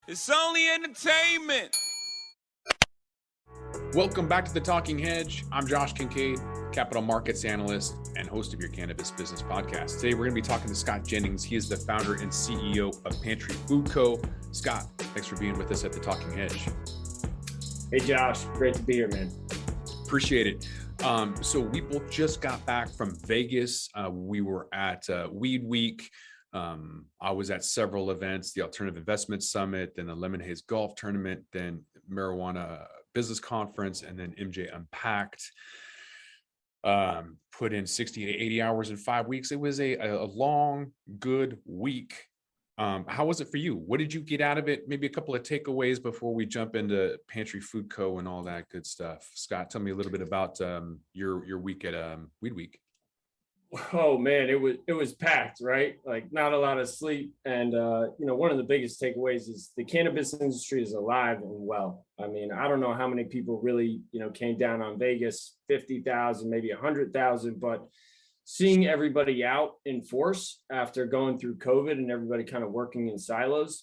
It's only entertainment. Welcome back to The Talking Hedge. I'm Josh Kincaid, capital markets analyst and host of your Cannabis Business Podcast. Today, we're going to be talking to Scott Jennings. He is the founder and CEO of Pantry Food Co. Scott, thanks for being with us at The Talking Hedge. Hey, Josh. Great to be here, man. Appreciate it. So we both just got back from Vegas. We were at Weed Week. I was at several events, the Alternative Investment Summit, then the Lemon Haze Golf Tournament, then Marijuana Business Conference, and then MJ Unpacked. Put in 60 to 80 hours in 5 weeks. It was a long, good week. How was it for you? What did you get out of it? Maybe a couple of takeaways before we jump into Pantry Food Co. and all that good stuff. Scott, tell me a little bit about your week at Weed Week. Oh man, it was packed, right? Like not a lot of sleep. And one of the biggest takeaways is the cannabis industry is alive and well. I mean, I don't know how many people really, came down on Vegas, 50,000, maybe 100,000, but seeing everybody out in force after going through COVID and everybody kind of working in silos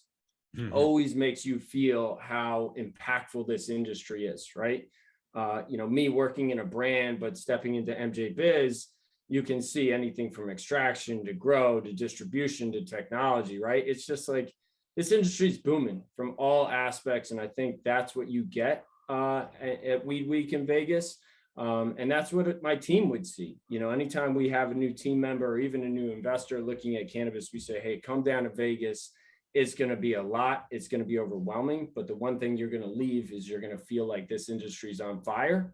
always makes you feel how impactful this industry is, right? Me working in a brand, but stepping into MJ Biz, you can see anything from extraction to grow to distribution to technology, right? It's just like this industry is booming from all aspects. And I think that's what you get at Weed Week in Vegas. And that's what my team would see. Anytime we have a new team member or even a new investor looking at cannabis, we say, hey, come down to Vegas. It's going to be a lot. It's going to be overwhelming. But the one thing you're going to leave is you're going to feel like this industry is on fire.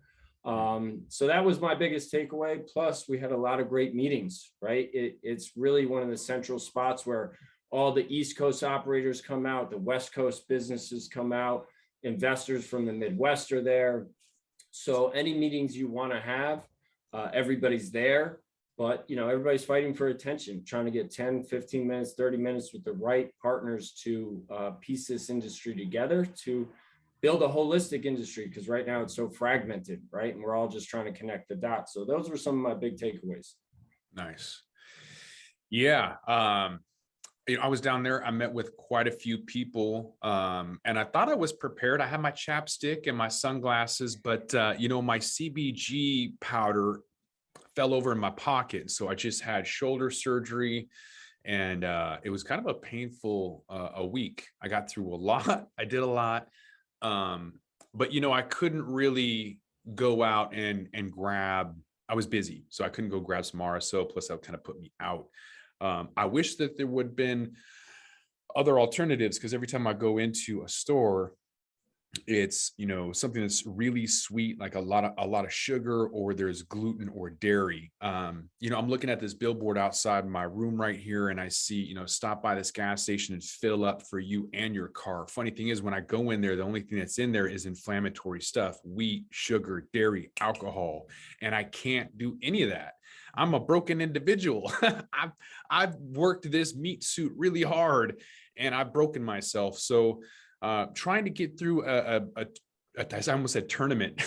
So that was my biggest takeaway. Plus, we had a lot of great meetings, right? It's really one of the central spots where all the East Coast operators come out, the West Coast businesses come out, investors from the Midwest are there. So any meetings you want to have, everybody's there, but everybody's fighting for attention, trying to get 10, 15 minutes, 30 minutes with the right partners to piece this industry together to build a holistic industry, because right now it's so fragmented, right? And we're all just trying to connect the dots. So those were some of my big takeaways. Nice. Yeah. I was down there. I met with quite a few people, and I thought I was prepared. I had my chapstick and my sunglasses, but my CBG powder fell over in my pocket. So I just had shoulder surgery, and it was kind of a painful a week. I got through a lot. I did a lot. But I couldn't really go out and grab, I was busy, so I couldn't go grab some RSO, plus that kind of put me out. I wish that there would have been other alternatives, because every time I go into a store, it's something that's really sweet, like a lot of sugar, or there's gluten or dairy. I'm looking at this billboard outside my room right here, and I see stop by this gas station and fill up for you and your car. Funny thing is, when I go in there, the only thing that's in there is inflammatory stuff: wheat, sugar, dairy, alcohol, and I can't do any of that. I'm a broken individual. I've worked this meat suit really hard, and I've broken myself. So trying to get through I almost said tournament,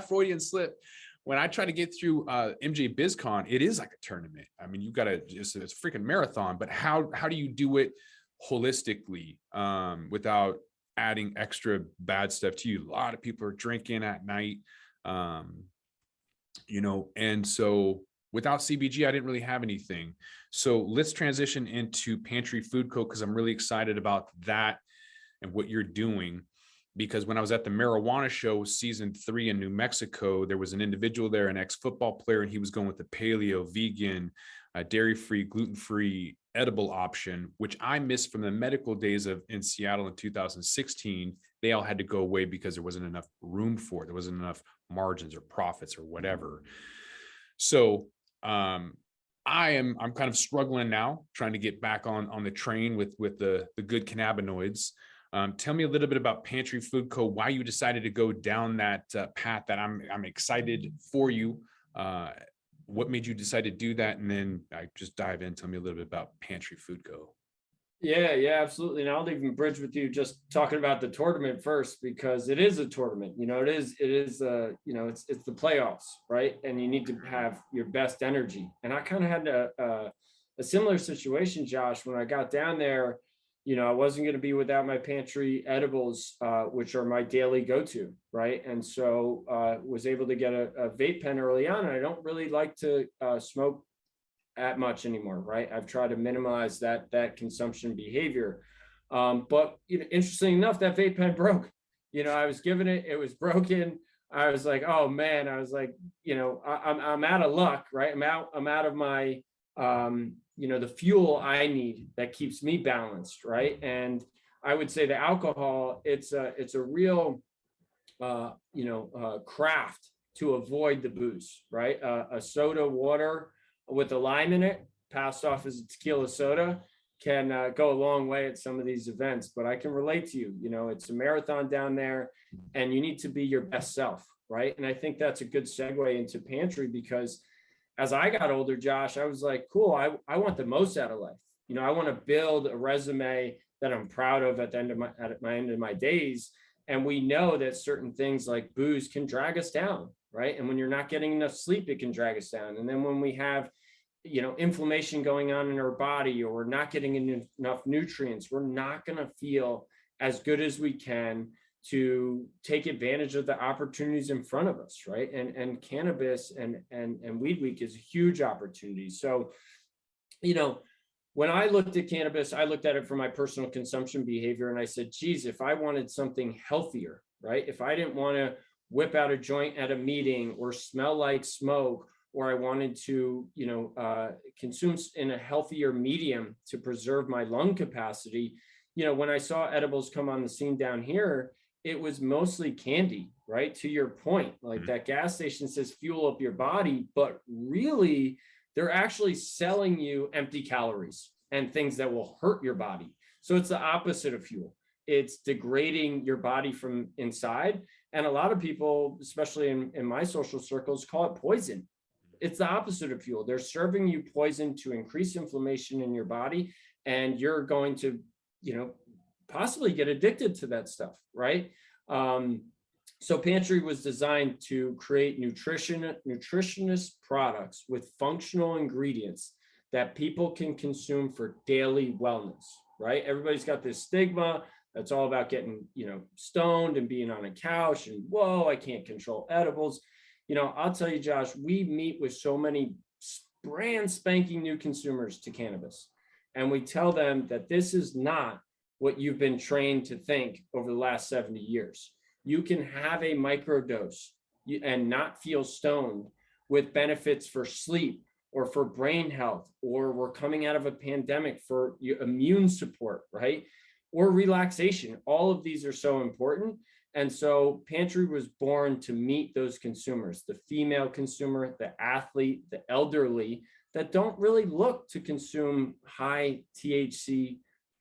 Freudian slip. When I try to get through MJ BizCon, it is like a tournament. I mean, you got to it's a freaking marathon, but how do you do it holistically without adding extra bad stuff to you? A lot of people are drinking at night, and so without CBG, I didn't really have anything. So let's transition into Pantry Food Co., because I'm really excited about that and what you're doing. Because when I was at the marijuana show season 3 in New Mexico, there was an individual there, an ex-football player, and he was going with the paleo, vegan, dairy-free, gluten-free, edible option, which I missed from the medical days in Seattle in 2016. They all had to go away because there wasn't enough room for it. There wasn't enough margins or profits or whatever. So I'm kind of struggling now, trying to get back on the train with the good cannabinoids. Tell me a little bit about Pantry Food Co., why you decided to go down that path. That I'm excited for you. What made you decide to do that? And then I just dive in. Tell me a little bit about Pantry Food Co. Yeah, absolutely. And I'll even bridge with you just talking about the tournament first, because it is a tournament. It is it's the playoffs, right? And you need to have your best energy. And I kind of had a similar situation, Josh, when I got down there. I wasn't going to be without my pantry edibles, which are my daily go-to, right? And so was able to get a vape pen early on. And I don't really like to smoke at much anymore, right? I've tried to minimize that consumption behavior. But interesting enough, that vape pen broke. I was given it, it was broken. I was like, oh man, I was like, I'm out of luck, right? I'm out of my the fuel I need that keeps me balanced, right? And I would say the alcohol, it's a real craft to avoid the booze, right? A soda water with a lime in it, passed off as a tequila soda, can go a long way at some of these events. But I can relate to you. It's a marathon down there, and you need to be your best self, right? And I think that's a good segue into Pantry, because as I got older, Josh, I was like, cool, I want the most out of life. I want to build a resume that I'm proud of at the end of my days. And we know that certain things like booze can drag us down, right? And when you're not getting enough sleep, it can drag us down. And then when we have inflammation going on in our body, or we're not getting enough nutrients, we're not going to feel as good as we can to take advantage of the opportunities in front of us, right? And cannabis and Weed Week is a huge opportunity. So, when I looked at cannabis, I looked at it for my personal consumption behavior, and I said, geez, if I wanted something healthier, right? If I didn't want to whip out a joint at a meeting or smell like smoke, or I wanted to, consume in a healthier medium to preserve my lung capacity, when I saw edibles come on the scene down here, it was mostly candy, right? To your point, like that gas station says fuel up your body, but really they're actually selling you empty calories and things that will hurt your body. So it's the opposite of fuel. It's degrading your body from inside. And a lot of people, especially in my social circles, call it poison. It's the opposite of fuel. They're serving you poison to increase inflammation in your body, and you're going to, possibly get addicted to that stuff, right? So Pantry was designed to create nutritionist products with functional ingredients that people can consume for daily wellness, right? Everybody's got this stigma that's all about getting, stoned and being on a couch and, whoa, I can't control edibles. I'll tell you, Josh, we meet with so many brand spanking new consumers to cannabis, and we tell them that this is not what you've been trained to think over the last 70 years. You can have a microdose and not feel stoned, with benefits for sleep or for brain health, or we're coming out of a pandemic for immune support, right? Or relaxation. All of these are so important. And so Pantry was born to meet those consumers, the female consumer, the athlete, the elderly, that don't really look to consume high THC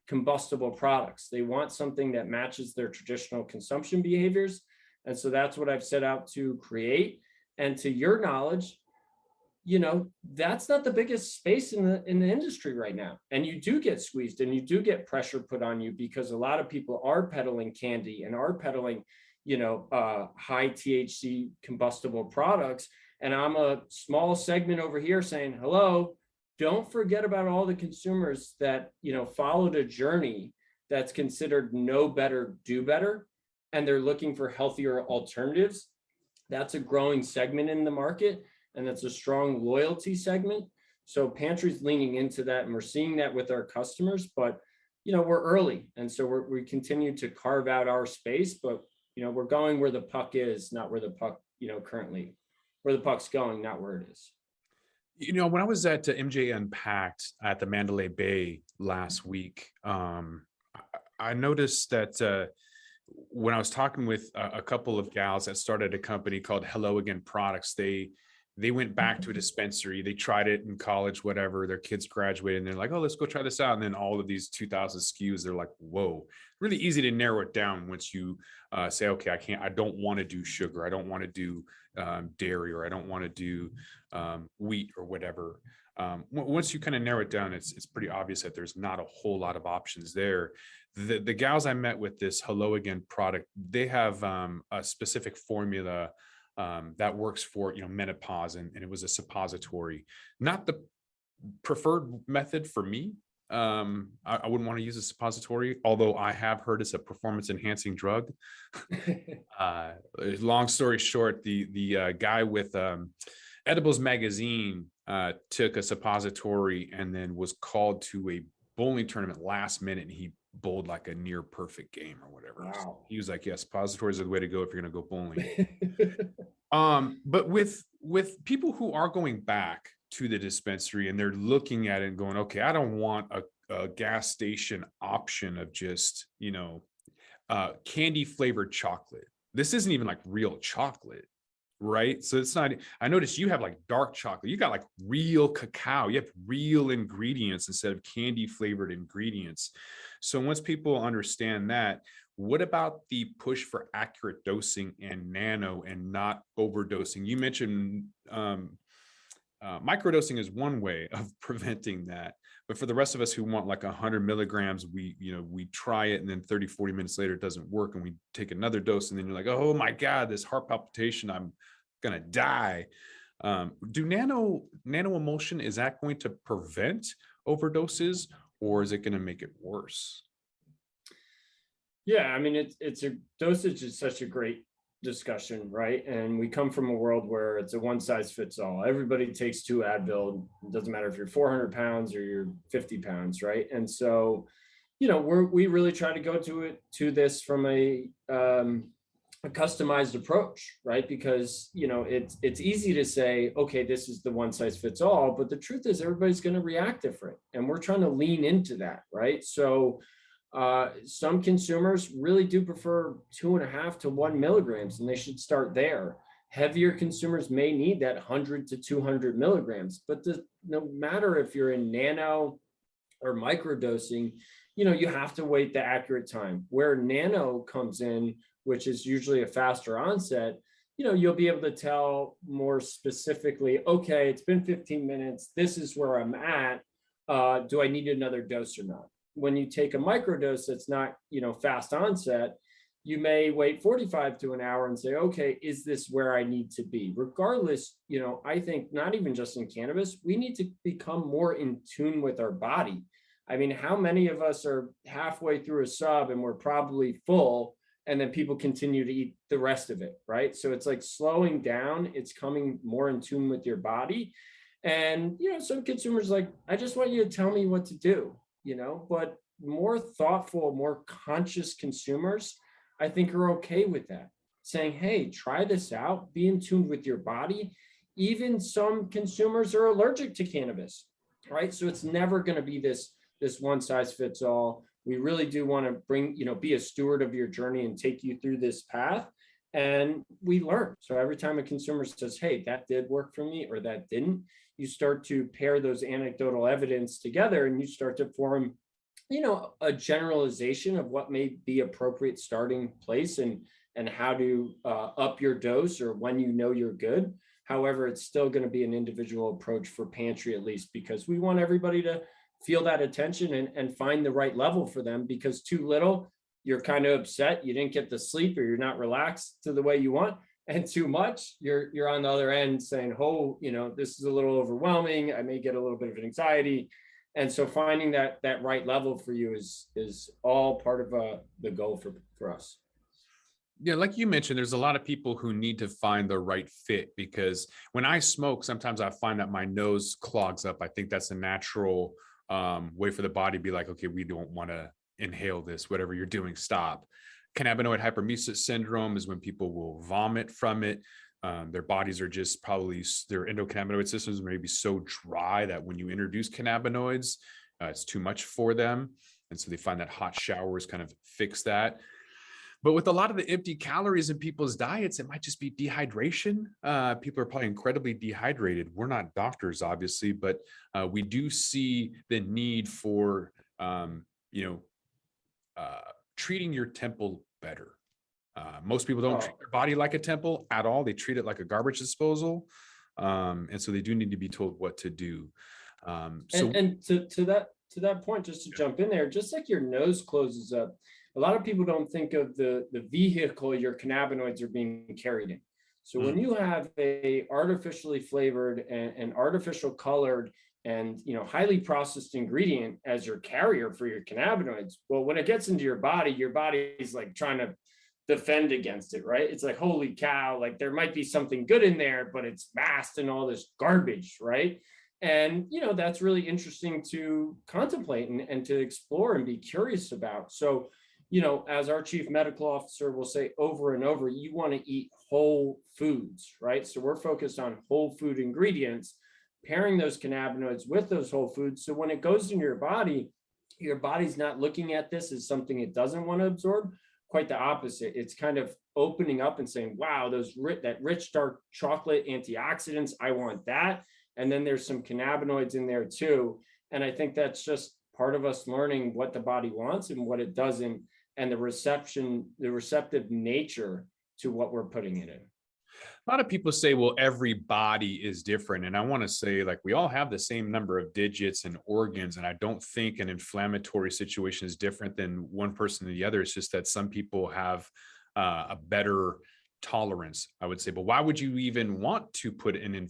combustible products. They want something that matches their traditional consumption behaviors. And so that's what I've set out to create. And to your knowledge, that's not the biggest space in the industry right now. And you do get squeezed, and you do get pressure put on you, because a lot of people are peddling candy and are peddling, high THC combustible products. And I'm a small segment over here saying, hello, don't forget about all the consumers that, followed a journey that's considered know better, do better, and they're looking for healthier alternatives. That's a growing segment in the market, and that's a strong loyalty segment. So Pantry's leaning into that, and we're seeing that with our customers, but, we're early. And so we continue to carve out our space, but, we're going where the puck is, not where the puck, currently, where the puck's going, not where it is. When I was at MJ Unpacked at the Mandalay Bay last week, I noticed that when I was talking with a couple of gals that started a company called Hello Again Products, they went back to a dispensary. They tried it in college, whatever. Their kids graduated, and they're like, oh, let's go try this out. And then all of these 2,000 SKUs, they're like, whoa, really easy to narrow it down once you say, okay, I don't want to do sugar. I don't want to do dairy, or I don't want to do wheat or whatever. Once you kind of narrow it down, it's pretty obvious that there's not a whole lot of options there. The gals I met with this Hello Again product, they have a specific formula that works for menopause, and it was a suppository. Not the preferred method for me, I wouldn't want to use a suppository, although I have heard it's a performance enhancing drug. Long story short, the guy with Edibles Magazine took a suppository and then was called to a bowling tournament last minute, and he bowled like a near perfect game or whatever. Wow. So he was like, "Yeah, suppositories are the way to go if you're going to go bowling." But with people who are going back to the dispensary and they're looking at it and going, okay, I don't want a gas station option of just, candy flavored chocolate. This isn't even like real chocolate, right? So it's not, I noticed you have like dark chocolate. You got like real cacao. You have real ingredients instead of candy flavored ingredients. So once people understand that, what about the push for accurate dosing and nano and not overdosing? You mentioned microdosing is one way of preventing that. But for the rest of us who want like 100 milligrams, we try it and then 30, 40 minutes later, it doesn't work. And we take another dose and then you're like, oh my God, this heart palpitation, I'm going to die. Do nano emulsion, is that going to prevent overdoses or is it going to make it worse? Yeah, I mean, it's a dosage is such a great discussion, right? And we come from a world where it's a one size fits all. Everybody takes 2 Advil. It doesn't matter if you're 400 pounds or you're 50 pounds, right? And so, we really try to go to this from a customized approach, right? Because it's easy to say, okay, this is the one size fits all, but the truth is everybody's going to react different, and we're trying to lean into that, right? So some consumers really do prefer 2.5 to 1 milligrams, and they should start there. Heavier consumers may need that 100 to 200 milligrams, but no matter if you're in nano or microdosing, you have to wait the accurate time. Where nano comes in, which is usually a faster onset, you'll be able to tell more specifically, okay, it's been 15 minutes. This is where I'm at. Do I need another dose or not? When you take a microdose that's not, fast onset, you may wait 45 to an hour and say, okay, is this where I need to be? Regardless, I think not even just in cannabis, we need to become more in tune with our body. I mean, how many of us are halfway through a sub and we're probably full, and then people continue to eat the rest of it, right? So it's like slowing down, it's coming more in tune with your body. And, some consumers like, I just want you to tell me what to do. But more thoughtful, more conscious consumers, I think, are okay with that. Saying, hey, try this out, be in tune with your body. Even some consumers are allergic to cannabis, right? So it's never going to be this one size fits all. We really do want to bring, be a steward of your journey and take you through this path. And we learn. So every time a consumer says, hey, that did work for me or that didn't, you start to pair those anecdotal evidence together and you start to form, a generalization of what may be appropriate starting place and how to up your dose or when you're good. However, it's still going to be an individual approach for Pantry, at least, because we want everybody to feel that attention and find the right level for them, because too little, you're kind of upset, you didn't get the sleep or you're not relaxed to the way you want. And too much, you're on the other end saying, oh, this is a little overwhelming. I may get a little bit of anxiety. And so finding that right level for you is all part of the goal for us. Yeah, like you mentioned, there's a lot of people who need to find the right fit, because when I smoke, sometimes I find that my nose clogs up. I think that's a natural way for the body to be like, okay, we don't want to inhale this, whatever you're doing, stop. Cannabinoid hyperemesis syndrome is when people will vomit from it. Their bodies are just probably, their endocannabinoid systems may be so dry that when you introduce cannabinoids, it's too much for them. And so they find that hot showers kind of fix that. But with a lot of the empty calories in people's diets, it might just be dehydration. People are probably incredibly dehydrated. We're not doctors, obviously, but we do see the need for, treating your temple better. Most people don't treat their body like a temple at all. They treat it like a garbage disposal. And so they do need to be told what to do. And to that point, just to jump in there, just like your nose closes up, a lot of people don't think of the vehicle your cannabinoids are being carried in. So when you have a artificially flavored and artificial colored and highly processed ingredient as your carrier for your cannabinoids. Well, when it gets into your body is like trying to defend against it, right? It's like, holy cow, like there might be something good in there, but it's masked in all this garbage, right? And that's really interesting to contemplate and to explore and be curious about. So as our chief medical officer will say over and over, you want to eat whole foods, right? So we're focused on whole food ingredients, pairing those cannabinoids with those whole foods. So when it goes into your body's not looking at this as something it doesn't want to absorb. Quite the opposite. It's kind of opening up and saying, wow, that rich dark chocolate antioxidants, I want that. And then there's some cannabinoids in there too. And I think that's just part of us learning what the body wants and what it doesn't, and the receptive nature to what we're putting it in. A lot of people say, well, every body is different. And I want to say, like, we all have the same number of digits and organs. And I don't think an inflammatory situation is different than one person than the other. It's just that some people have a better tolerance, I would say. But why would you even want to put an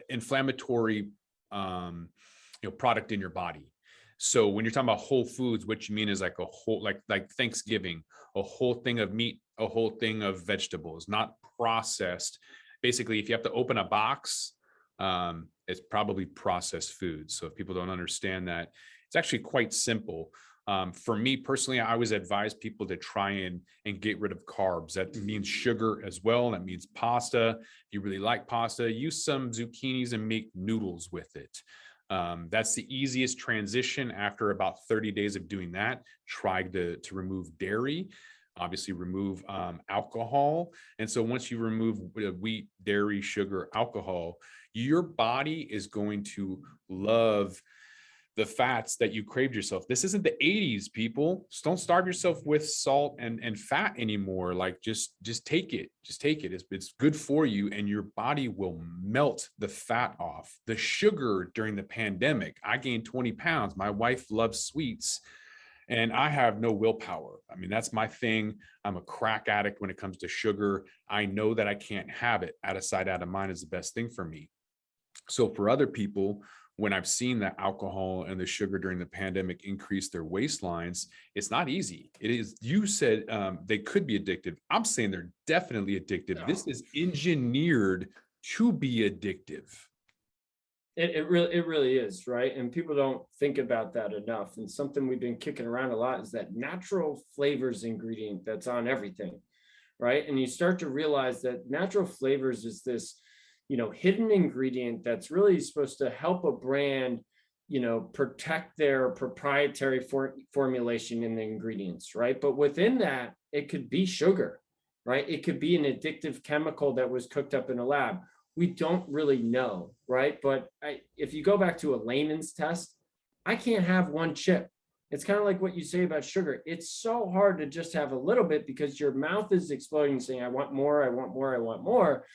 inflammatory product in your body? So when you're talking about whole foods, what you mean is like a whole, like Thanksgiving, a whole thing of meat, a whole thing of vegetables, not processed. Basically, if you have to open a box, it's probably processed food. So if people don't understand that, it's actually quite simple. For me personally, I always advise people to try and get rid of carbs. That means sugar as well. That means pasta. If you really like pasta, use some zucchinis and make noodles with it. That's the easiest transition. After about 30 days of doing that, try to remove dairy, obviously remove alcohol. And so once you remove wheat, dairy, sugar, alcohol, your body is going to love the fats that you craved yourself. This isn't the 80s, people. Just don't starve yourself with salt and fat anymore. Like just take it. Just take it. It's good for you, and your body will melt the fat off. The sugar during the pandemic, I gained 20 pounds. My wife loves sweets, and I have no willpower. I mean, that's my thing. I'm a crack addict when it comes to sugar. I know that I can't have it. Out of sight, out of mind is the best thing for me. So for other people, when I've seen that alcohol and the sugar during the pandemic increase their waistlines, it's not easy. It is, you said they could be addictive. I'm saying they're definitely addictive. No. This is engineered to be addictive. It really is, right? And people don't think about that enough. And something we've been kicking around a lot is that natural flavors ingredient that's on everything, right? And you start to realize that natural flavors is this hidden ingredient that's really supposed to help a brand, protect their proprietary formulation in the ingredients, right? But within that, it could be sugar, right? It could be an addictive chemical that was cooked up in a lab. We don't really know, right? But if you go back to a layman's test, I can't have one chip. It's kind of like what you say about sugar. It's so hard to just have a little bit because your mouth is exploding, saying, I want more, I want more, I want more.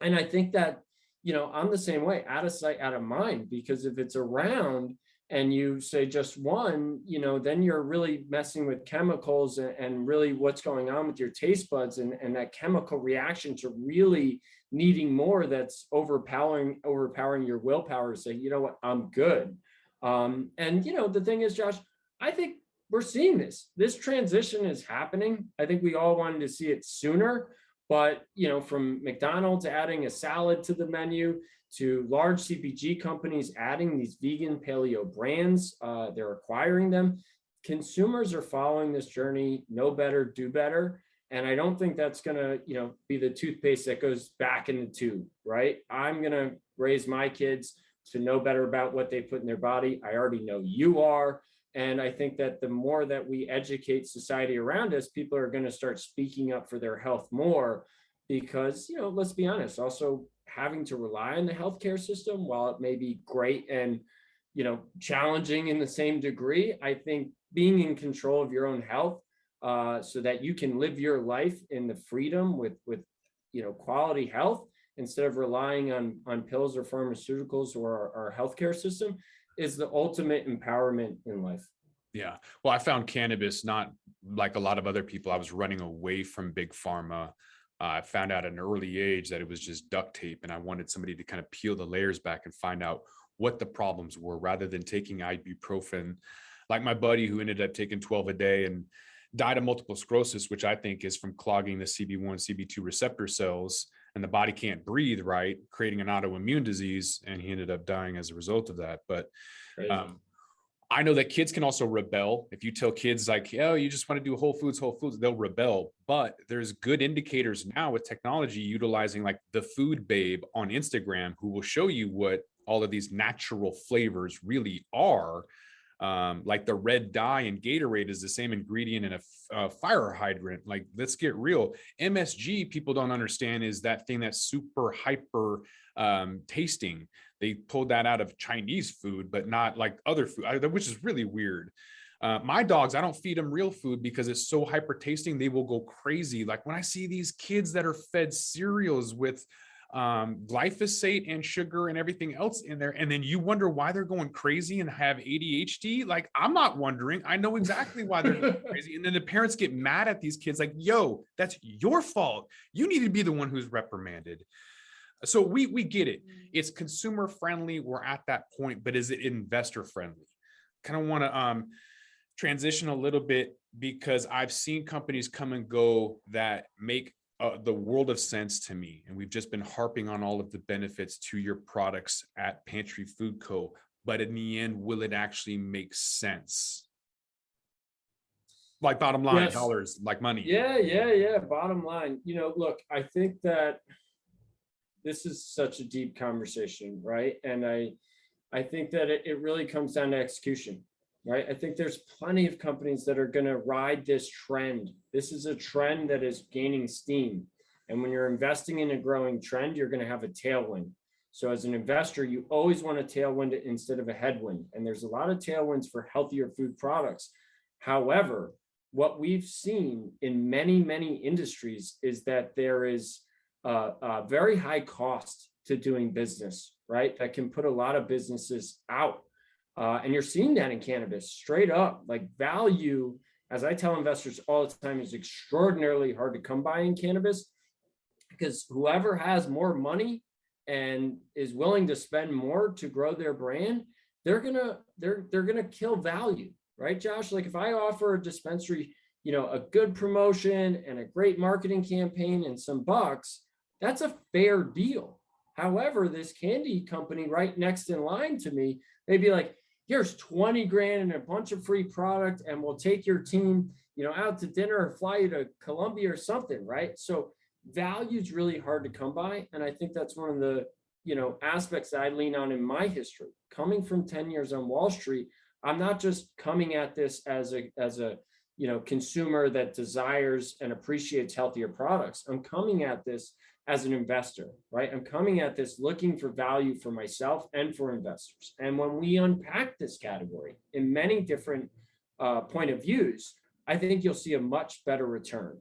And I think that, I'm the same way, out of sight, out of mind, because if it's around and you say just one, then you're really messing with chemicals and really what's going on with your taste buds and that chemical reaction to really needing more that's overpowering your willpower to say, you know what, I'm good. And the thing is, Josh, I think we're seeing this transition is happening. I think we all wanted to see it sooner. But, from McDonald's adding a salad to the menu to large CPG companies adding these vegan paleo brands, they're acquiring them. Consumers are following this journey, know better, do better. And I don't think that's going to, be the toothpaste that goes back in the tube, right? I'm going to raise my kids to know better about what they put in their body. I already know you are. And I think that the more that we educate society around us, people are going to start speaking up for their health more because, let's be honest, also having to rely on the healthcare system, while it may be great and, challenging in the same degree, I think being in control of your own health so that you can live your life in the freedom with quality health instead of relying on pills or pharmaceuticals or our healthcare system is the ultimate empowerment in life. Yeah. Well, I found cannabis, not like a lot of other people. I was running away from big pharma. I found out at an early age that it was just duct tape, and I wanted somebody to kind of peel the layers back and find out what the problems were rather than taking ibuprofen. Like my buddy who ended up taking 12 a day and died of multiple sclerosis, which I think is from clogging the CB1, CB2 receptor cells, and the body can't breathe right, creating an autoimmune disease. And he ended up dying as a result of that. But I know that kids can also rebel. If you tell kids like, oh, you just want to do whole foods, they'll rebel. But there's good indicators now with technology utilizing like the food babe on Instagram, who will show you what all of these natural flavors really are. Like the red dye in Gatorade is the same ingredient in a fire hydrant. Like, let's get real. MSG, people don't understand, is that thing that's super hyper tasting. They pulled that out of Chinese food, but not like other food, which is really weird. My dogs, I don't feed them real food because it's so hyper tasting. They will go crazy. Like when I see these kids that are fed cereals with glyphosate and sugar and everything else in there, and then you wonder why they're going crazy and have ADHD. Like, I'm not wondering. I know exactly why they're going crazy. And then the parents get mad at these kids like, yo, that's your fault. You need to be the one who's reprimanded. So we get it. It's consumer friendly. We're at that point, but is it investor friendly? Kind of want to transition a little bit, because I've seen companies come and go that make the world of sense to me. And we've just been harping on all of the benefits to your products at Pantry Food Co. But in the end, will it actually make sense? Like bottom line, Yes. dollars, like money. Yeah. Bottom line, look, I think that this is such a deep conversation, right? And I think that it really comes down to execution, right? I think there's plenty of companies that are going to ride this trend. This is a trend that is gaining steam. And when you're investing in a growing trend, you're going to have a tailwind. So as an investor, you always want a tailwind instead of a headwind. And there's a lot of tailwinds for healthier food products. However, what we've seen in many, many industries is that there is a very high cost to doing business, right? That can put a lot of businesses out. And you're seeing that in cannabis straight up. Like, value, as I tell investors all the time, is extraordinarily hard to come by in cannabis, because whoever has more money and is willing to spend more to grow their brand, they're gonna kill value, right, Josh? Like, if I offer a dispensary, a good promotion and a great marketing campaign and some bucks, that's a fair deal. However, this candy company right next in line to me, they'd be like, here's 20 grand and a bunch of free product, and we'll take your team, out to dinner or fly you to Colombia or something, right? So value is really hard to come by. And I think that's one of the, aspects that I lean on in my history. Coming from 10 years on Wall Street, I'm not just coming at this as a consumer that desires and appreciates healthier products. I'm coming at this as an investor, right? I'm coming at this looking for value for myself and for investors. And when we unpack this category in many different point of views, I think you'll see a much better return.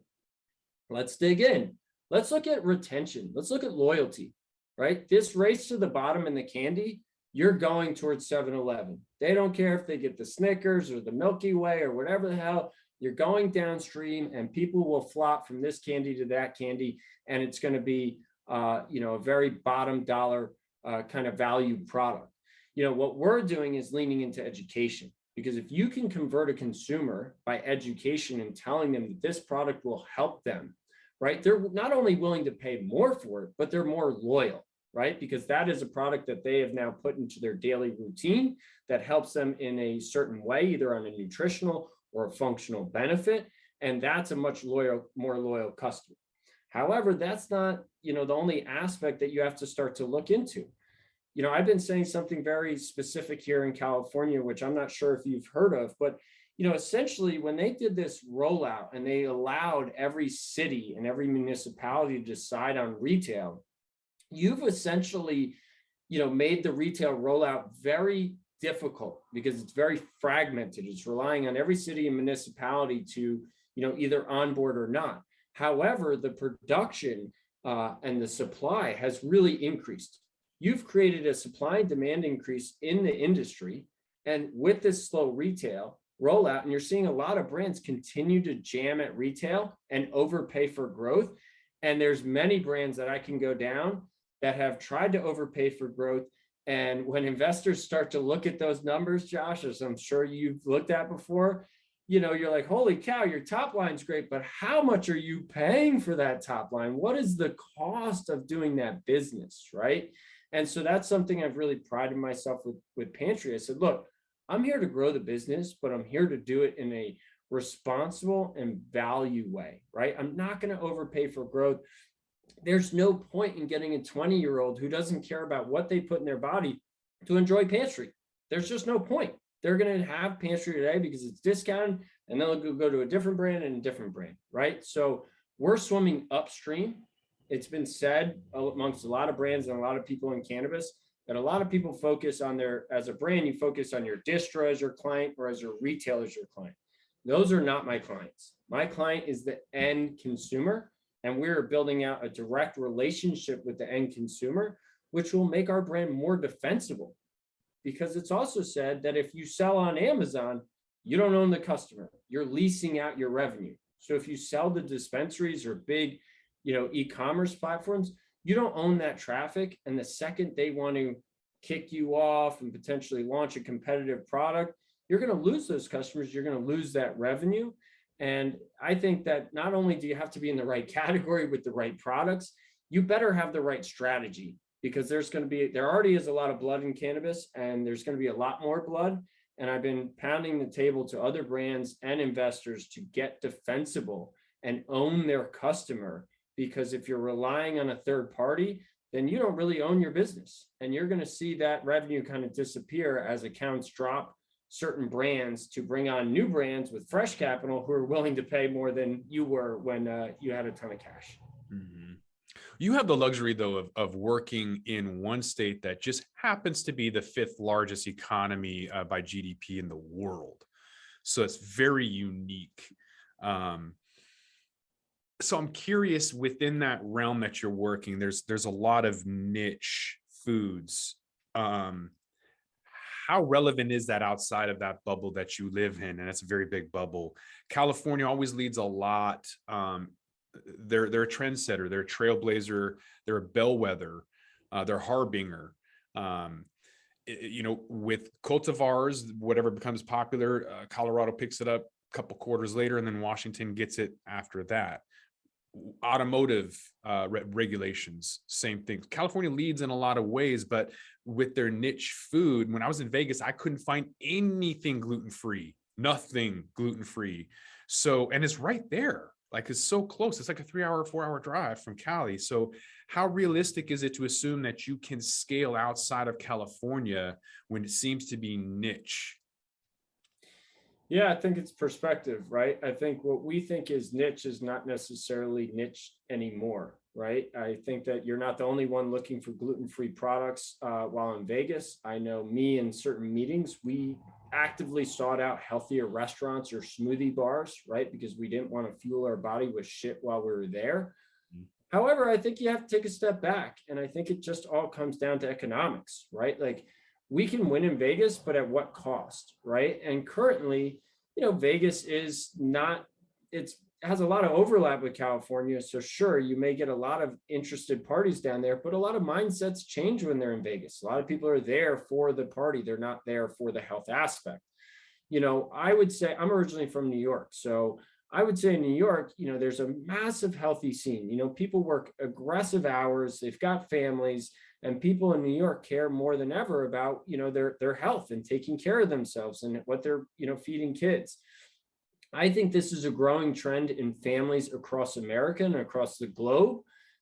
Let's dig in. Let's look at retention. Let's look at loyalty, right? This race to the bottom in the candy, you're going towards 7-Eleven. They don't care if they get the Snickers or the Milky Way or whatever the hell. You're going downstream, and people will flop from this candy to that candy, and it's going to be, a very bottom dollar kind of value product. What we're doing is leaning into education, because if you can convert a consumer by education and telling them that this product will help them, right? They're not only willing to pay more for it, but they're more loyal, right? Because that is a product that they have now put into their daily routine that helps them in a certain way, either on a nutritional or a functional benefit. And that's a much more loyal customer. However, that's not, the only aspect that you have to start to look into. I've been saying something very specific here in California, which I'm not sure if you've heard of, but, essentially when they did this rollout and they allowed every city and every municipality to decide on retail, you've essentially, made the retail rollout very difficult, because it's very fragmented. It's relying on every city and municipality to, either onboard or not. However, the production and the supply has really increased. You've created a supply and demand increase in the industry. And with this slow retail rollout, and you're seeing a lot of brands continue to jam at retail and overpay for growth. And there's many brands that I can go down that have tried to overpay for growth And when investors start to look at those numbers, Josh, as I'm sure you've looked at before, you're like, holy cow, your top line's great, but how much are you paying for that top line? What is the cost of doing that business, right? And so that's something I've really prided myself with Pantry. I said, look, I'm here to grow the business, but I'm here to do it in a responsible and value way, right? I'm not going to overpay for growth. There's no point in getting a 20-year-old who doesn't care about what they put in their body to enjoy Pantry. There's just no point. They're going to have Pantry today because it's discounted, and then they'll go to a different brand and a different brand, right? So we're swimming upstream. It's been said amongst a lot of brands and a lot of people in cannabis that a lot of people focus on as a brand, you focus on your distro as your client or as your retailer as your client. Those are not my clients. My client is the end consumer, and we're building out a direct relationship with the end consumer, which will make our brand more defensible. Because it's also said that if you sell on Amazon, you don't own the customer. You're leasing out your revenue. So if you sell to dispensaries or big, e-commerce platforms, you don't own that traffic. And the second they want to kick you off and potentially launch a competitive product, you're going to lose those customers. You're going to lose that revenue. And I think that not only do you have to be in the right category with the right products, you better have the right strategy, because there already is a lot of blood in cannabis, and there's going to be a lot more blood. And I've been pounding the table to other brands and investors to get defensible and own their customer, because if you're relying on a third party, then you don't really own your business. And you're going to see that revenue kind of disappear as accounts drop certain brands to bring on new brands with fresh capital who are willing to pay more than you were when you had a ton of cash. Mm-hmm. You have the luxury, though, of working in one state that just happens to be the 5th largest economy by GDP in the world. So it's very unique. So I'm curious, within that realm that you're working, there's a lot of niche foods. How relevant is that outside of that bubble that you live in? And it's a very big bubble. California always leads a lot. They're a trendsetter, they're a trailblazer, they're a bellwether, they're harbinger. With cultivars, whatever becomes popular, Colorado picks it up a couple quarters later, and then Washington gets it after that. Automotive regulations, same thing. California leads in a lot of ways, but with their niche food, when I was in Vegas, I couldn't find anything gluten-free, nothing gluten-free. So, and it's right there. Like, it's so close. It's like a 3-hour, 4-hour drive from Cali. So how realistic is it to assume that you can scale outside of California when it seems to be niche? Yeah, I think it's perspective, right? I think what we think is niche is not necessarily niche anymore, right? I think that you're not the only one looking for gluten-free products while in Vegas. I know me in certain meetings, we actively sought out healthier restaurants or smoothie bars, right? Because we didn't want to fuel our body with shit while we were there. However, I think you have to take a step back. And I think it just all comes down to economics, right? Like, we can win in Vegas, but at what cost, right? And currently, Vegas is not, it has a lot of overlap with California. So sure, you may get a lot of interested parties down there, but a lot of mindsets change when they're in Vegas. A lot of people are there for the party. They're not there for the health aspect. I would say, I'm originally from New York. So I would say in New York, there's a massive healthy scene. People work aggressive hours, they've got families, and people in New York care more than ever about, their health and taking care of themselves and what they're, feeding kids. I think this is a growing trend in families across America and across the globe.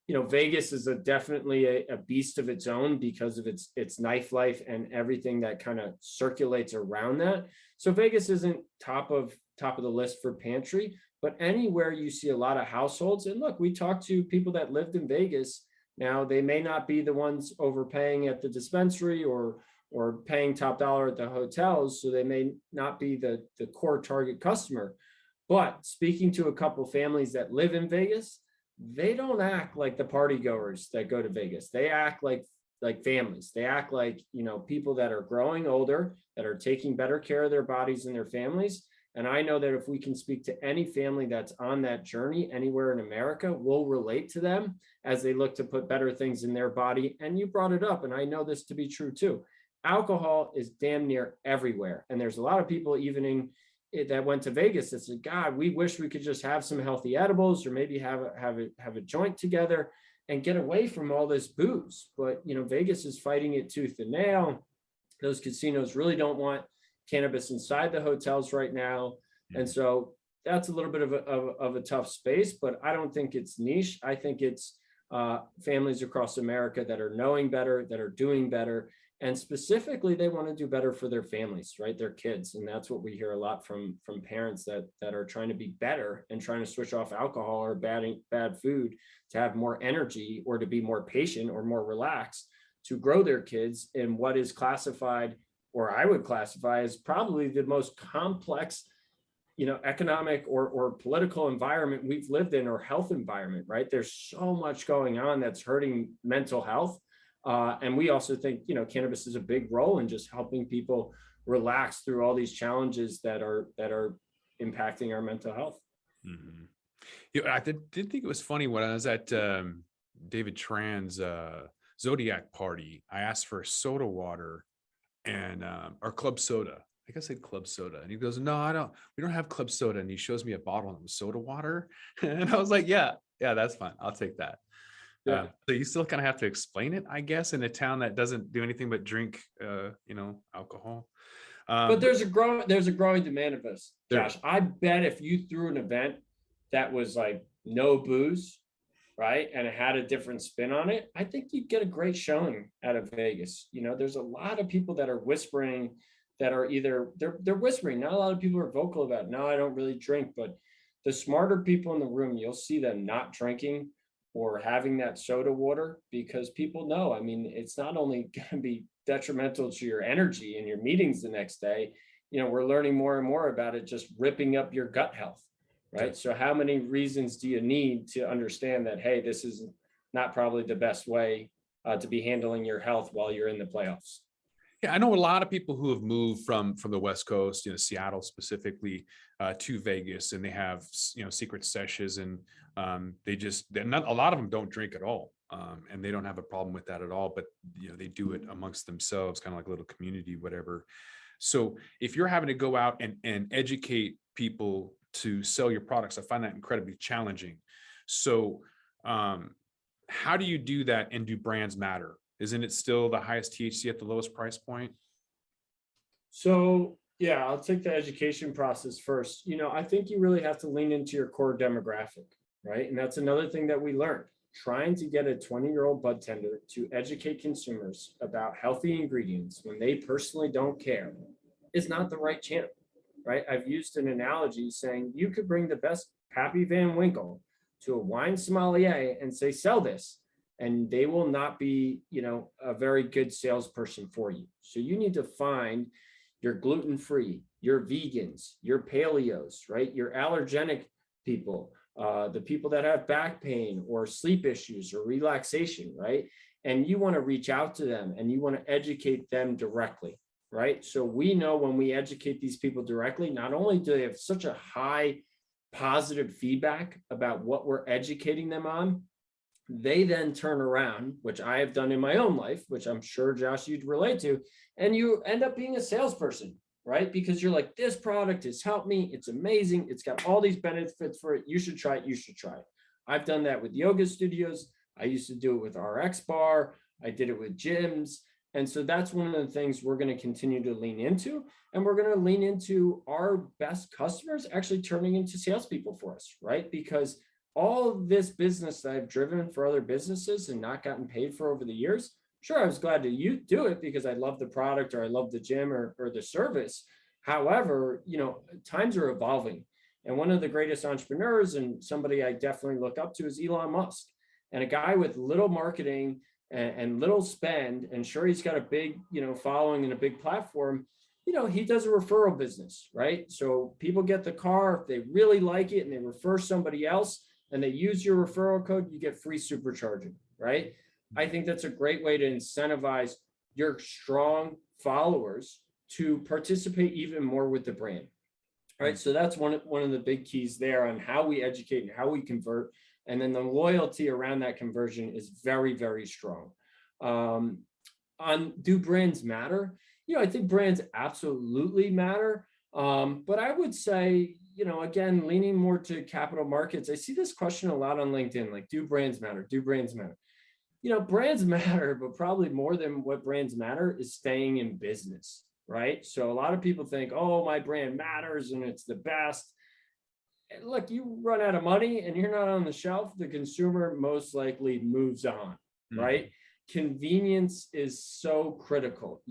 Vegas is definitely a beast of its own because of its nightlife and everything that kind of circulates around that. So Vegas isn't top of the list for Pantry, but anywhere you see a lot of households, and look, we talked to people that lived in Vegas. Now, they may not be the ones overpaying at the dispensary or paying top dollar at the hotels, so they may not be the core target customer. But speaking to a couple families that live in Vegas, they don't act like the party goers that go to Vegas. They act like families. They act like, people that are growing older, that are taking better care of their bodies and their families. And I know that if we can speak to any family that's on that journey anywhere in America, we'll relate to them as they look to put better things in their body. And you brought it up, and I know this to be true too. Alcohol is damn near everywhere. And there's a lot of people that went to Vegas that said, God, we wish we could just have some healthy edibles or maybe have a joint together and get away from all this booze. But, Vegas is fighting it tooth and nail. Those casinos really don't want cannabis inside the hotels right now. And so that's a little bit of a tough space, but I don't think it's niche. I think it's families across America that are knowing better, that are doing better. And specifically, they want to do better for their families, right? Their kids. And that's what we hear a lot from parents that are trying to be better and trying to switch off alcohol or bad food to have more energy or to be more patient or more relaxed to grow their kids in what is classified, or I would classify as probably the most complex, economic or political environment we've lived in, or health environment, right? There's so much going on that's hurting mental health. And we also think, cannabis is a big role in just helping people relax through all these challenges that are impacting our mental health. Mm-hmm. I did think it was funny when I was at David Tran's Zodiac party. I asked for soda water and or club soda. I guess I said club soda, and he goes, "No, we don't have club soda." And he shows me a bottle and it was soda water, and I was like, "Yeah, that's fine. I'll take that." Yeah. So you still kind of have to explain it, I guess, in a town that doesn't do anything but drink, alcohol. But there's a growing demand of this, Josh. I bet if you threw an event that was like no booze, right, and it had a different spin on it, I think you'd get a great showing out of Vegas. There's a lot of people that are whispering, that are either they're whispering. Not a lot of people are vocal about, no, I don't really drink, but the smarter people in the room, you'll see them not drinking or having that soda water, because people know, it's not only going to be detrimental to your energy and your meetings the next day, we're learning more and more about it just ripping up your gut health, right? So how many reasons do you need to understand that, hey, this is not probably the best way to be handling your health while you're in the playoffs? Yeah, I know a lot of people who have moved from the West Coast, Seattle specifically, to Vegas, and they have, secret sessions, and a lot of them don't drink at all, and they don't have a problem with that at all. But they do it amongst themselves, kind of like a little community, whatever. So if you're having to go out and educate people to sell your products, I find that incredibly challenging. So how do you do that, and do brands matter? Isn't it still the highest THC at the lowest price point? So, yeah, I'll take the education process first. I think you really have to lean into your core demographic, right? And that's another thing that we learned. Trying to get a 20-year-old bud tender to educate consumers about healthy ingredients when they personally don't care is not the right channel, right? I've used an analogy saying you could bring the best Pappy Van Winkle to a wine sommelier and say, sell this, and they will not be, a very good salesperson for you. So you need to find your gluten-free, your vegans, your paleos, right? Your allergenic people, the people that have back pain or sleep issues or relaxation, right? And you want to reach out to them and you want to educate them directly, right? So we know when we educate these people directly, not only do they have such a high positive feedback about what we're educating them on, they then turn around, which I have done in my own life, which I'm sure, Josh, you'd relate to, and you end up being a salesperson, right? Because you're like, this product has helped me. It's amazing. It's got all these benefits for it. You should try it. You should try it. I've done that with yoga studios. I used to do it with RX Bar. I did it with gyms. And so that's one of the things we're going to continue to lean into. And we're going to lean into our best customers actually turning into salespeople for us, right? Because all of this business that I've driven for other businesses and not gotten paid for over the years, sure, I was glad to do it because I love the product or I love the gym or the service. However, times are evolving. And one of the greatest entrepreneurs and somebody I definitely look up to is Elon Musk. And a guy with little marketing and little spend, and sure, he's got a big, following and a big platform. He does a referral business, right? So people get the car, if they really like it and they refer somebody else, and they use your referral code, you get free supercharging, right? I think that's a great way to incentivize your strong followers to participate even more with the brand. right? So that's one of the big keys there on how we educate and how we convert. And then the loyalty around that conversion is very, very strong. On do brands matter? I think brands absolutely matter. But I would say, again, leaning more to capital markets, I see this question a lot on LinkedIn, like, do brands matter? Do brands matter? Brands matter, but probably more than what brands matter is staying in business, right? So a lot of people think, oh, my brand matters and it's the best. Look, you run out of money and you're not on the shelf, the consumer most likely moves on, right? Convenience is so critical.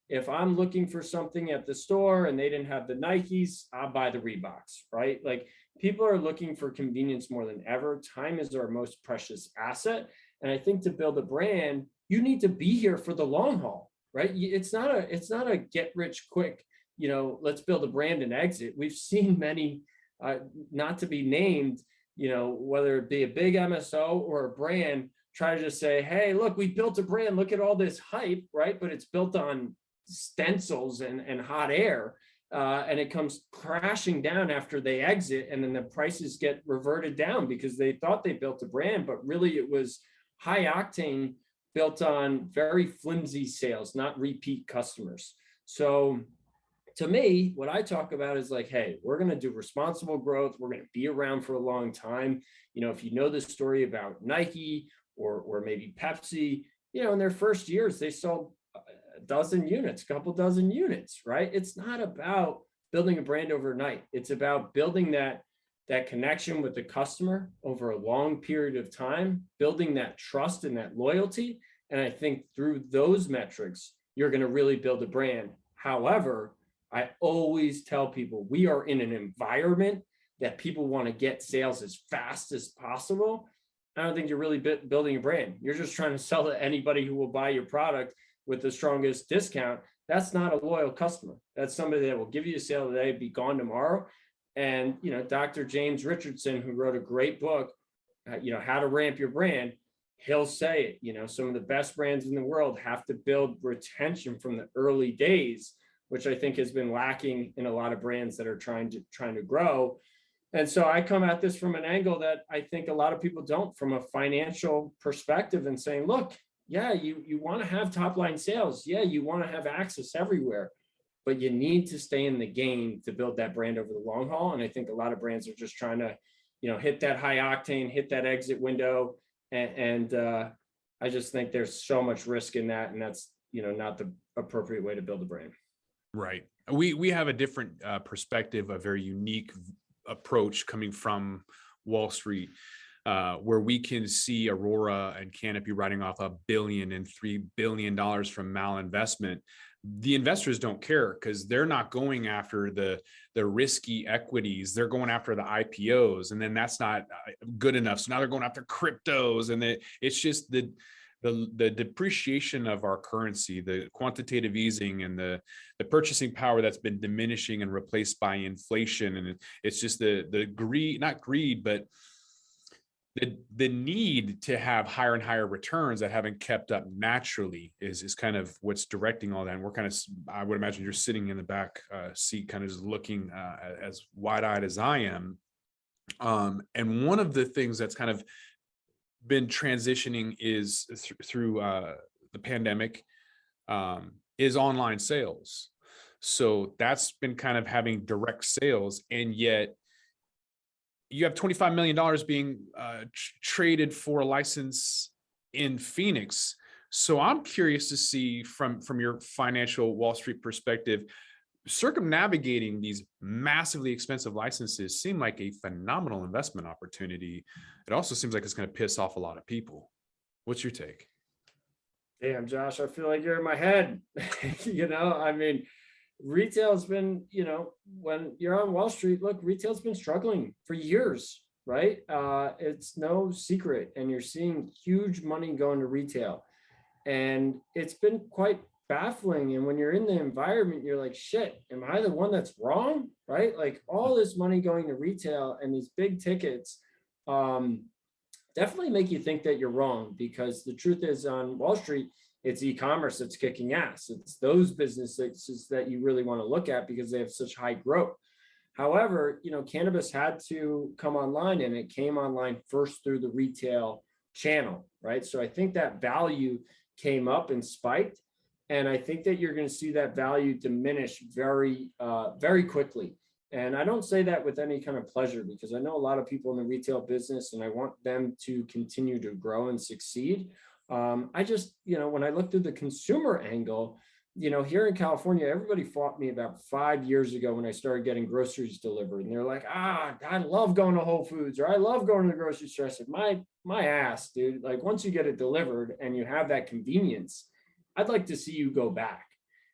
If I'm looking for something at the store and they didn't have the Nikes, I'll buy the Reeboks, right? Like, people are looking for convenience more than ever. Time is our most precious asset. And I think to build a brand, you need to be here for the long haul, right? It's not a get rich quick, let's build a brand and exit. We've seen many, not to be named, whether it be a big MSO or a brand, try to just say, hey, look, we built a brand, look at all this hype, right? But it's built on stencils and hot air. And it comes crashing down after they exit, and then the prices get reverted down because they thought they built a brand, but really it was high octane built on very flimsy sales, not repeat customers. So to me, what I talk about is like, hey, we're going to do responsible growth. We're going to be around for a long time. If you know the story about Nike or maybe Pepsi, in their first years, they sold a dozen units, couple dozen units, right? It's not about building a brand overnight. It's about building that connection with the customer over a long period of time, building that trust and that loyalty. And I think through those metrics, you're going to really build a brand. However, I always tell people we are in an environment that people want to get sales as fast as possible. I don't think you're really building a brand. You're just trying to sell to anybody who will buy your product with the strongest discount. That's not a loyal customer. That's somebody that will give you a sale today, be gone tomorrow. And, Dr. James Richardson, who wrote a great book, How to Ramp Your Brand, he'll say it, some of the best brands in the world have to build retention from the early days, which I think has been lacking in a lot of brands that are trying to grow. And so I come at this from an angle that I think a lot of people don't, from a financial perspective, and saying, look, yeah, you want to have top line sales. Yeah, you want to have access everywhere, but you need to stay in the game to build that brand over the long haul. And I think a lot of brands are just trying to, hit that high octane, hit that exit window. And I just think there's so much risk in that. And that's, not the appropriate way to build a brand. Right. We have a different perspective, a very unique approach coming from Wall Street, where we can see Aurora and Canopy writing off $1 billion and $3 billion from malinvestment. The investors don't care because they're not going after the risky equities. They're going after the IPOs, and then that's not good enough. So now they're going after cryptos, and it's just the depreciation of our currency, the quantitative easing, and the purchasing power that's been diminishing and replaced by inflation. And it's just the greed, not greed, but the need to have higher and higher returns that haven't kept up naturally is kind of what's directing all that. And we're kind of, I would imagine you're sitting in the back seat, kind of just looking as wide-eyed as I am. And one of the things that's kind of been transitioning is through the pandemic is online sales. So that's been kind of having direct sales, and yet you have $25 million being traded for a license in Phoenix. So I'm curious to see from your financial Wall Street perspective, circumnavigating these massively expensive licenses seem like a phenomenal investment opportunity. It also seems like it's going to piss off a lot of people. What's your take? Damn, Josh, I feel like you're in my head. I mean, retail's been, when you're on Wall Street, look, retail's been struggling for years, right? It's no secret. And you're seeing huge money going to retail. And it's been quite baffling. And when you're in the environment, you're like, shit, am I the one that's wrong? Right? Like, all this money going to retail and these big tickets definitely make you think that you're wrong, because the truth is, on Wall Street, it's e-commerce that's kicking ass. It's those businesses that you really want to look at because they have such high growth. However, cannabis had to come online, and it came online first through the retail channel, right? So I think that value came up and spiked. And I think that you're going to see that value diminish very, very quickly. And I don't say that with any kind of pleasure, because I know a lot of people in the retail business and I want them to continue to grow and succeed. I just, when I look through the consumer angle, here in California, everybody fought me about 5 years ago when I started getting groceries delivered. And they're like, I love going to Whole Foods, or I love going to the grocery store. I said, my ass, dude, like once you get it delivered and you have that convenience, I'd like to see you go back.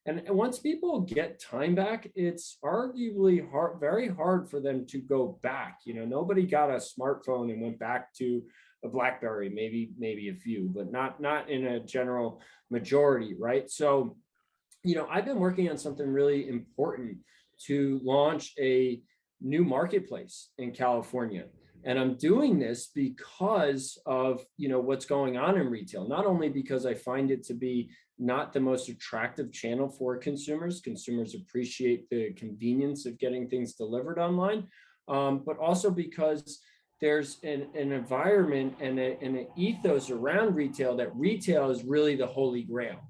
And once people get time back, it's arguably hard, very hard for them to go back. Nobody got a smartphone and went back to a BlackBerry, maybe a few, but not in a general majority, right? So, I've been working on something really important to launch a new marketplace in California. And I'm doing this because of, what's going on in retail, not only because I find it to be not the most attractive channel for consumers. Consumers appreciate the convenience of getting things delivered online, but also because there's an environment and an ethos around retail that retail is really the holy grail,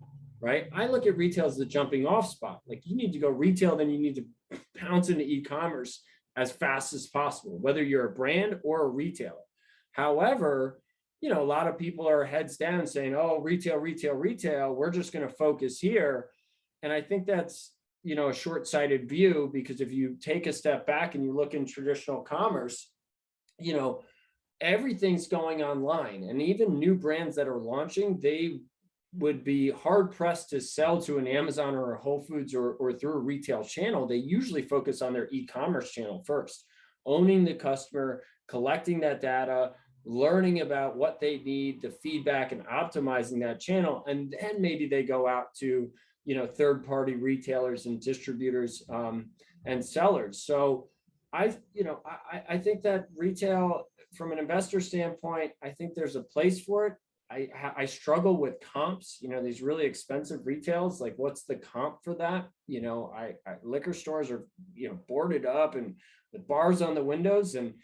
right? I look at retail as the jumping off spot. Like you need to go retail, then you need to pounce into e-commerce as fast as possible, whether you're a brand or a retailer. However, a lot of people are heads down saying, oh, retail, we're just going to focus here. And I think that's, a short-sighted view, because if you take a step back and you look in traditional commerce, everything's going online. And even new brands that are launching, they would be hard pressed to sell to an Amazon or a Whole Foods or through a retail channel. They usually focus on their e-commerce channel first, owning the customer, collecting that data, learning about what they need, the feedback, and optimizing that channel. And then maybe they go out to, third-party retailers and distributors and sellers. So I think that retail, from an investor standpoint, I think there's a place for it. I struggle with comps, these really expensive retails, like what's the comp for that? Liquor stores are, boarded up and with bars on the windows. And,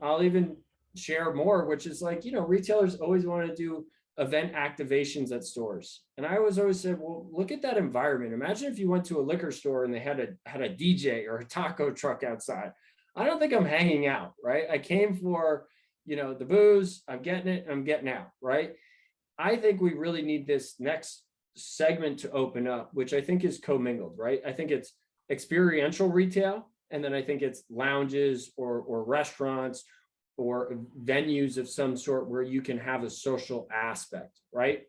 I'll even share more, which is like, retailers always want to do event activations at stores. And I always said, well, look at that environment. Imagine if you went to a liquor store and they had a DJ or a taco truck outside. I don't think I'm hanging out, right? I came for, the booze, I'm getting it, I'm getting out, right? I think we really need this next segment to open up, which I think is commingled, right? I think it's experiential retail, and then I think it's lounges or restaurants or venues of some sort where you can have a social aspect, right?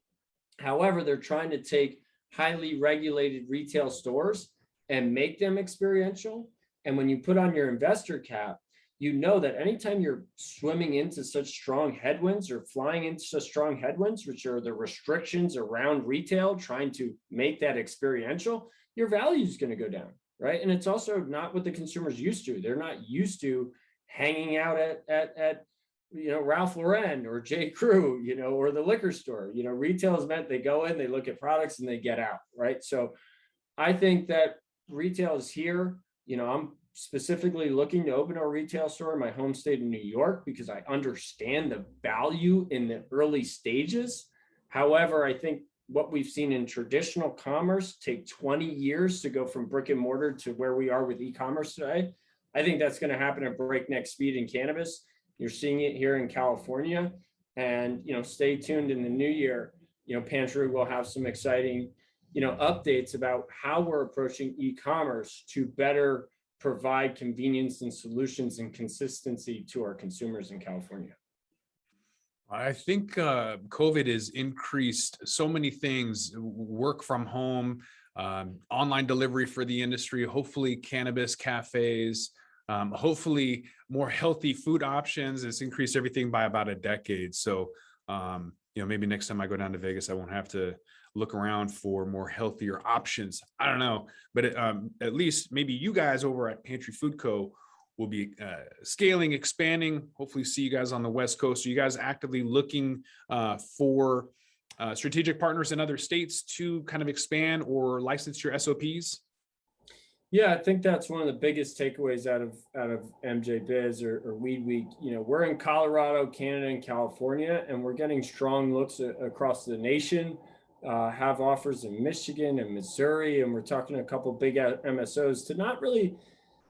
However, they're trying to take highly regulated retail stores and make them experiential. And when you put on your investor cap, that anytime you're swimming into such strong headwinds or flying into such strong headwinds, which are the restrictions around retail, trying to make that experiential, your value is going to go down, right? And it's also not what the consumer's used to. They're not used to hanging out at Ralph Lauren or J. Crew, or the liquor store. Retail is meant they go in, they look at products, and they get out, right? So I think that retail is here. I'm specifically looking to open a retail store in my home state of New York because I understand the value in the early stages. However, I think what we've seen in traditional commerce take 20 years to go from brick and mortar to where we are with e-commerce today. I think that's going to happen at breakneck speed in cannabis. You're seeing it here in California, and stay tuned in the new year. Pantry will have some exciting updates about how we're approaching e-commerce to better provide convenience and solutions and consistency to our consumers in California. I think COVID has increased so many things: work from home, online delivery for the industry, hopefully cannabis cafes, hopefully more healthy food options. It's increased everything by about a decade. So, maybe next time I go down to Vegas, I won't have to look around for more healthier options. I don't know, but at least maybe you guys over at Pantry Food Co will be scaling, expanding. Hopefully see you guys on the West Coast. Are you guys actively looking for strategic partners in other states to kind of expand or license your SOPs? Yeah, I think that's one of the biggest takeaways out of MJ Biz or Weed Week. You know, we're in Colorado, Canada, and California, and we're getting strong looks across the nation. Have offers in Michigan and Missouri, and we're talking to a couple big MSOs to not really,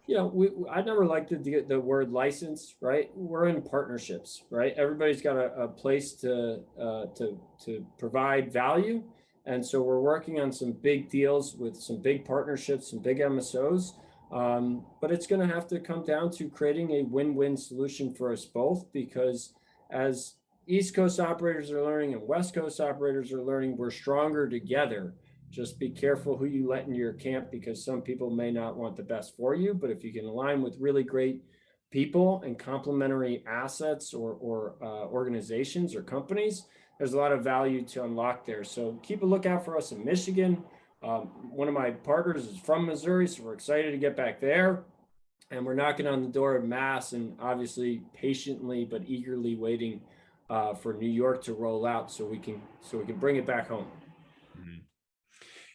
you know, I never liked the word license, right? We're in partnerships, right? Everybody's got a place to provide value. And so we're working on some big deals with some big partnerships, some big MSOs. But it's going to have to come down to creating a win-win solution for us both, because as East Coast operators are learning and West Coast operators are learning, we're stronger together. Just be careful who you let into your camp, because some people may not want the best for you. But if you can align with really great people and complementary assets or organizations or companies, there's a lot of value to unlock there. So keep a lookout for us in Michigan. One of my partners is from Missouri, so we're excited to get back there. And we're knocking on the door of Mass, and obviously patiently but eagerly waiting for New York to roll out so we can bring it back home. Mm-hmm.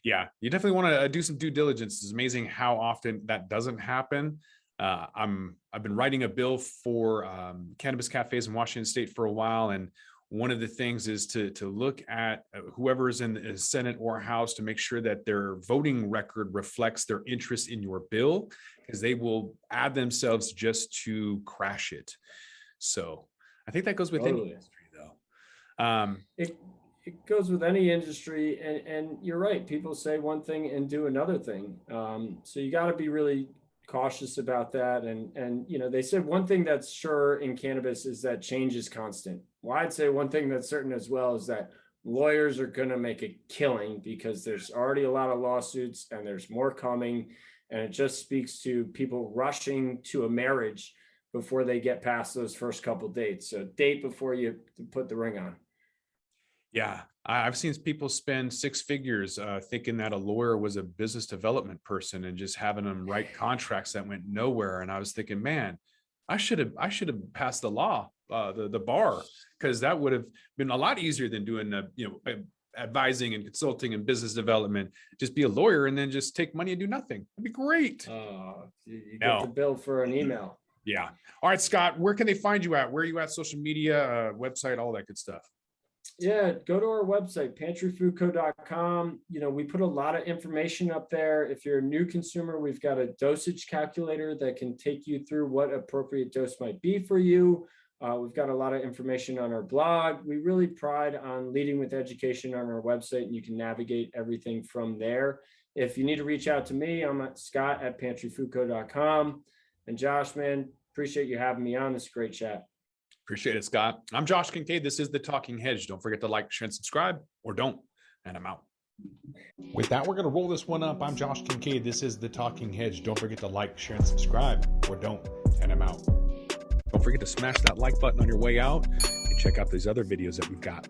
Yeah, you definitely want to do some due diligence. It's amazing how often that doesn't happen. I've been writing a bill for cannabis cafes in Washington State for a while, and one of the things is to look at whoever is in the Senate or House to make sure that their voting record reflects their interest in your bill, because they will add themselves just to crash it. So I think that goes with any industry, though. It goes with any industry, and you're right. People say one thing and do another thing. So you got to be really cautious about that. And you know, they said one thing that's sure in cannabis is that change is constant. Well, I'd say one thing that's certain as well is that lawyers are going to make a killing, because there's already a lot of lawsuits and there's more coming. And it just speaks to people rushing to a marriage before they get past those first couple dates. So date before you put the ring on. Yeah, I've seen people spend six figures thinking that a lawyer was a business development person and just having them write contracts that went nowhere. And I was thinking, man, I should have passed the law, the bar, because that would have been a lot easier than doing advising and consulting and business development. Just be a lawyer and then just take money and do nothing. That'd be great. You get the bill for an email. Yeah. All right, Scott, where can they find you at? Where are you at? Social media, website, all that good stuff. Yeah, go to our website, pantryfoodco.com. You know, we put a lot of information up there. If you're a new consumer, we've got a dosage calculator that can take you through what appropriate dose might be for you. We've got a lot of information on our blog. We really pride on leading with education on our website, and you can navigate everything from there. If you need to reach out to me, I'm at scott@pantryfoodco.com. And Josh, man, appreciate you having me on. This great chat. Appreciate it, Scott. I'm Josh Kincaid. This is The Talking Hedge. Don't forget to like, share, and subscribe, or don't. And I'm out. With that, we're going to roll this one up. I'm Josh Kincaid. This is The Talking Hedge. Don't forget to like, share, and subscribe, or don't. And I'm out. Don't forget to smash that like button on your way out and check out these other videos that we've got.